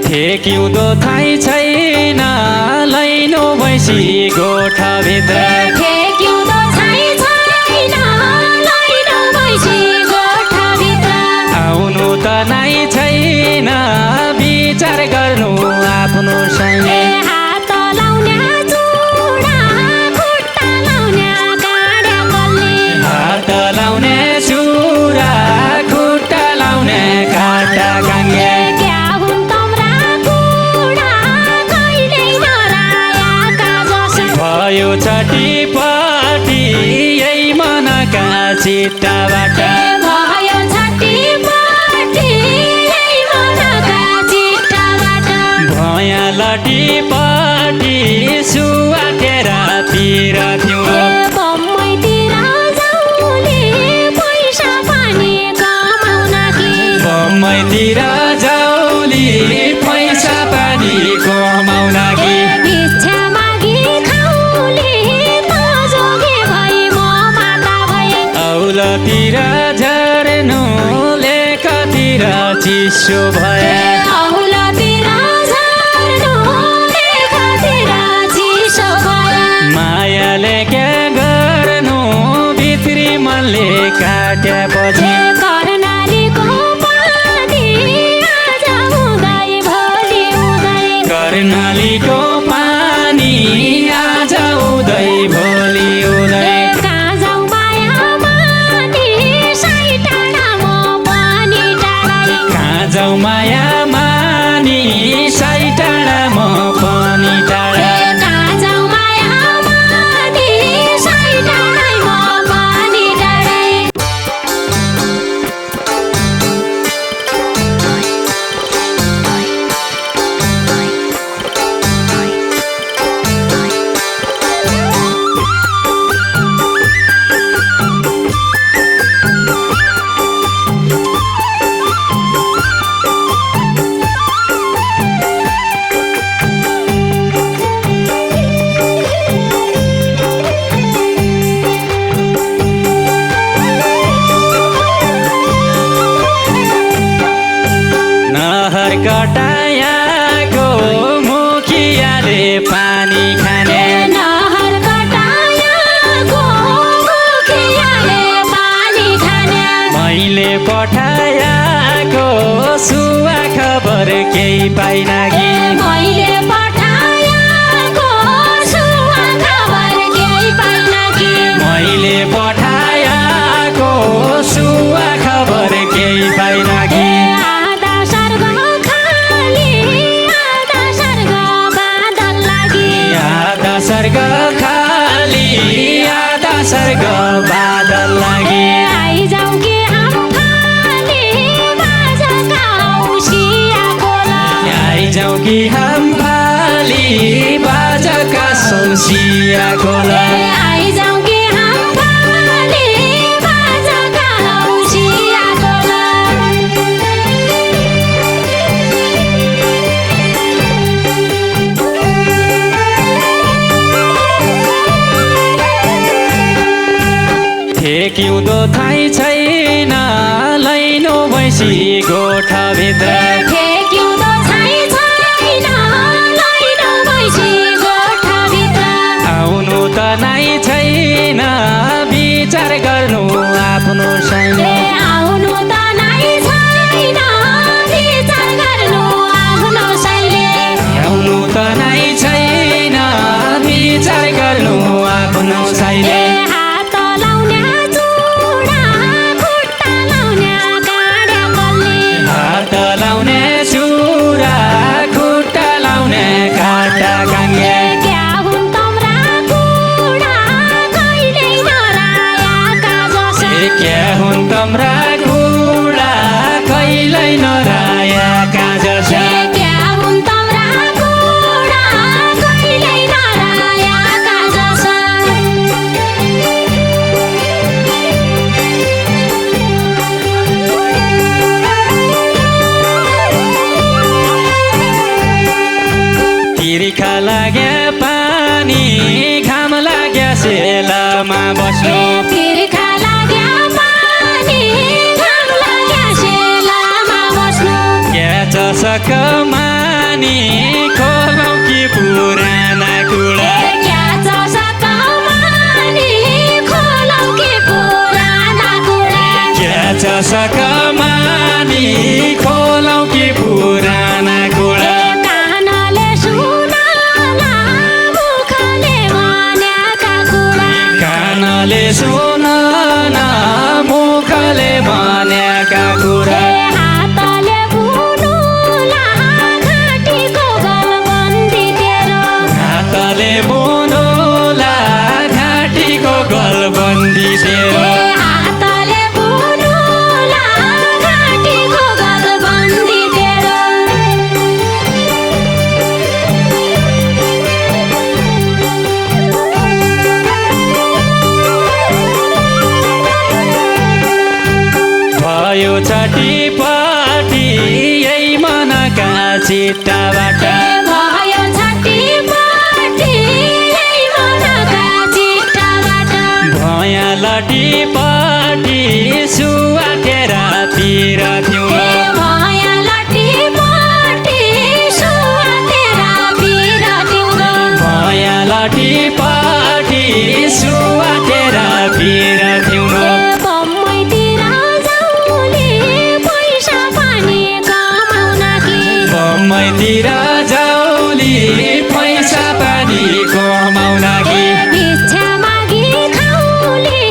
ठेक्युदो थाहै छैन लैनो भैँसी गोठभित्र ठेक्युदो थाहै छैन लैनो भैँसी गोठभित्र आउनु त नै छैन विचार गर्नु आफ्नो सँगै हात लाउने चुडा खुट्टा लाउने काँडा गल्ली हात लाउने चुरा खुट्टा लाउने काँटा गाङ्गे क्या हुन् तम्रा कुडा कहिल्यै नरायाका जसो भयो छटीपटी यही मनका चिट्टाबाट भयो छटीपटी यही मनका चिट्टाबाट भया लटीपटी सुवाटेर तिरथ्यौँ बम्बईतिर जाउँले पैसा पानी कमाउन कि बम्बईतिर जाउली पैसा पानी कमाउन कि भिक्षा मागी खाउले त जोगे भई म माता भए औलतिर झर्नु लेखतिर चिसो भए औलतिर झर्नु लेखतिर चिसो भए मायाले के गर्नु भित्री मनले काट्यापछि कर्णालीको पानी आज उदय भोलि उदय कर्णालीको पानी आज उदय भोलि उदय कहाँ जाउँ माया मानी साई टाढा म पनि टाढै कहाँ जाउँ माया मानी साई टाढा म पनि टाढा कहाँ जाउँ माया मानी साई टाढै म पनि टाढै नहर कटायाको मुखियाले पानी खाने नहर कटायाको मुखियाले पानी खाने मैले पठायाको सुवा खबर केही पाइन कि मैले पठायाको सुवा खबर केही पाइन कि मैले पठायाको सुवा खबर केही पाइन कि आधा सर्ग खाली आधा सर्ग बादल लागि आधा सर्ग खाली आधा सर्ग बादल लागि आइजाउँ कि हाम्फाले बाजाका औँसियाको ल आइजाउँ कि हाम्फाली बाजाका सौसिया खोला आइजाउँ कि हाम्फाले बाजाका औँसियाको ठेक्युदो थाहै छैन लैनो भैँसी गोठभित्र ठेक्युदो थाहै छैन लैनो भैँसी गोठभित्र आउनु त नै छैन विचार गर्नु आफ्नो सँगै आउनु त नै छैन विचार गर्नु आफ्नो शैली आउनु त नै छैन विचार गर्नु आफ्नो शैली हात लाउने चुडा खुट्टा लाउने काँडा गल्ली हात लाउने चुरा खुट्टा लाउने काँटा गाङ्गे क्या हुन् तम्रा कुडा कहिल्यै नरायाका जसो क्या हुन् तम्रा कुडा कहिल्यै नरायाका जसो क्या हुन् तम्रा कुडा कहिल्यै नरायाका जसो तिर्खा लाग्या पानी घाम लाग्या सेलामा बस्नु तिर्खा लाग्या पानी घाम लाग्या सेलामा बस्नु क्या चसकमा सकमानी खोलौ कि पुराना कुरा क्याच सकमानी खोलौ कि पुराना कुरा क्याच सकमानी खोलौ कि पुराना कुरा कानले सुनला मुखले भनेका कुरा कानले सुन न मुखले भनेका कुरा हातले बुनुला घाँटीको गलबन्दी तेरो हातले बुनुला घाँटीको गलबन्दी तेरो हातले बुनुला घाँटीको गलबन्दी तेरो भयो चटीपटी यही मनका चिट्टाबाट भयो छातीपट्टि यही मनका चिट्टाबाट भया लटीपटी सुवाटेर पिरथ्यौँ भया लटीपट्टि सुवातेर पिरथ्यौँ भया लटीपटी सुवाटेर पिरथ्यौँ बम्बईतिर जाउँले पैसा पानी कमाउन कि बम्बईतिर जाउली पैसा पानी कमाउन कि भिक्षा मागी खाउले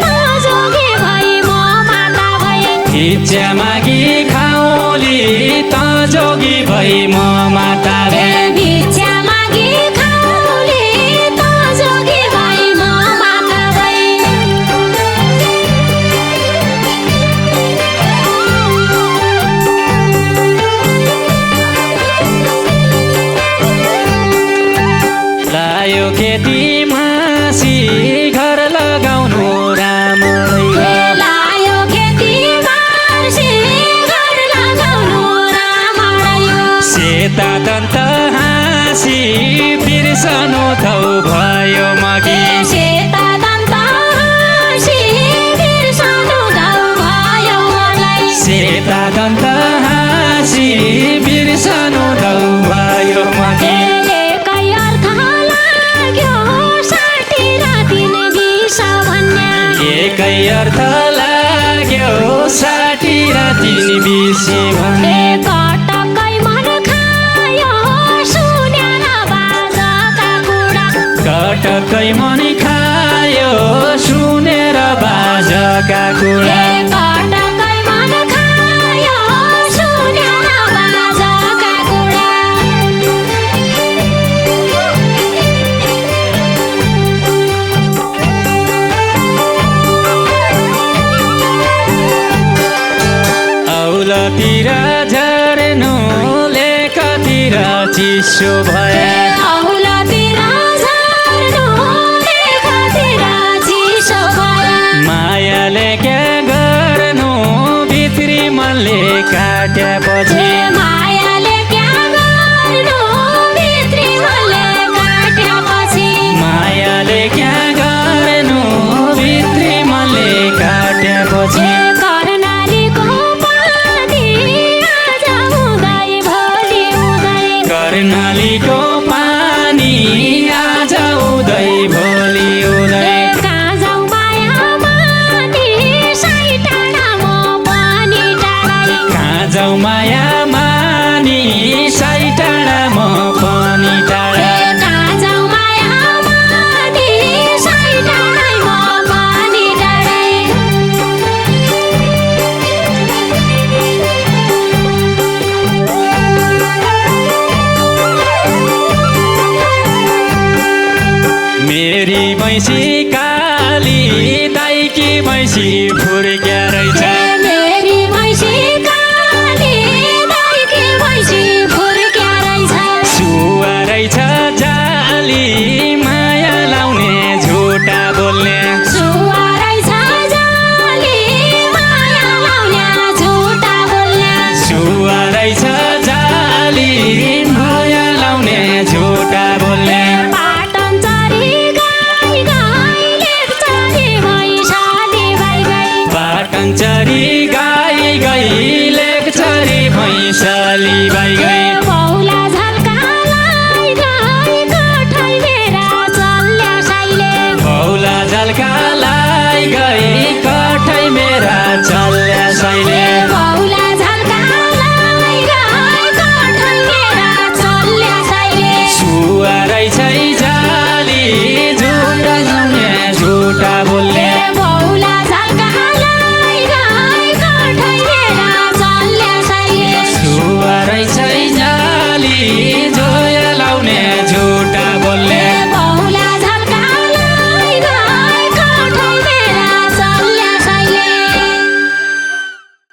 त जोगी भई म माता भए भिक्षा मागी खाउली त जोगी भई म माता भए भिक्षा मागी खाउले त जोगी भई म माता भए लायो खेती मासी घर लगाउनु राम्रै लायो खेती मार्सी घर लगाउनु रामडयो सेता दन्त हाँसी बिर्सनु थौ भयो मगी सेता दन्त हाँसी बिर्सनु धौ भयो मलाई सेता दन्त हाँसी बिर्सनु थौ भयो मगी एकै अर्थ लाग्यो 60 र 3 20 भन्ने एकै अर्थ लाग्यो 60 र 3 20 भन्ने कटकै मन खायो सुनेर बाजाका कुरा कटकै मन खायो सुनेर बाजका कुरा कटकै मन खायो सुनेर बाजाका कुरा औलतिर झर्नु लेखतिर चिसो भए औलतिर झर्नु लेखतिर चिसो भयो मायाले क्या गर्नु भित्री मनले काट्यापछि मायाले क्या गर्नु भित्री मनले काट्यापछि मायाले क्या गर्नु भित्री मनले काट्यापछि कर्णालीको पानी आज हुँदै भोलि हुँदै कर्णालीको पानी आज उदै भोलि उदै कहाँ जाउँ माया मानी साई टाढा म पनि टाढै कहाँ जाउँ माया मानी साई टाढा म पनि टाढा कहाँ जाउँ माया मानी साई टाढै म पनि टाढै मेरी भैँसी काली दाइकी भैँसी फुर्क्या रहेछ मेरी भैँसी काली दाइकी भैँसी फुर्क्या रहेछ सुवा रहेछ जाली माया लाउने झुटा बोल्ने सुवा रहेछ जाली माया लाउने झुटा बोल्ने सुवा रहेछ जाली माया लाउने झुटा बोल्ने पाटन चरी गाई कसैले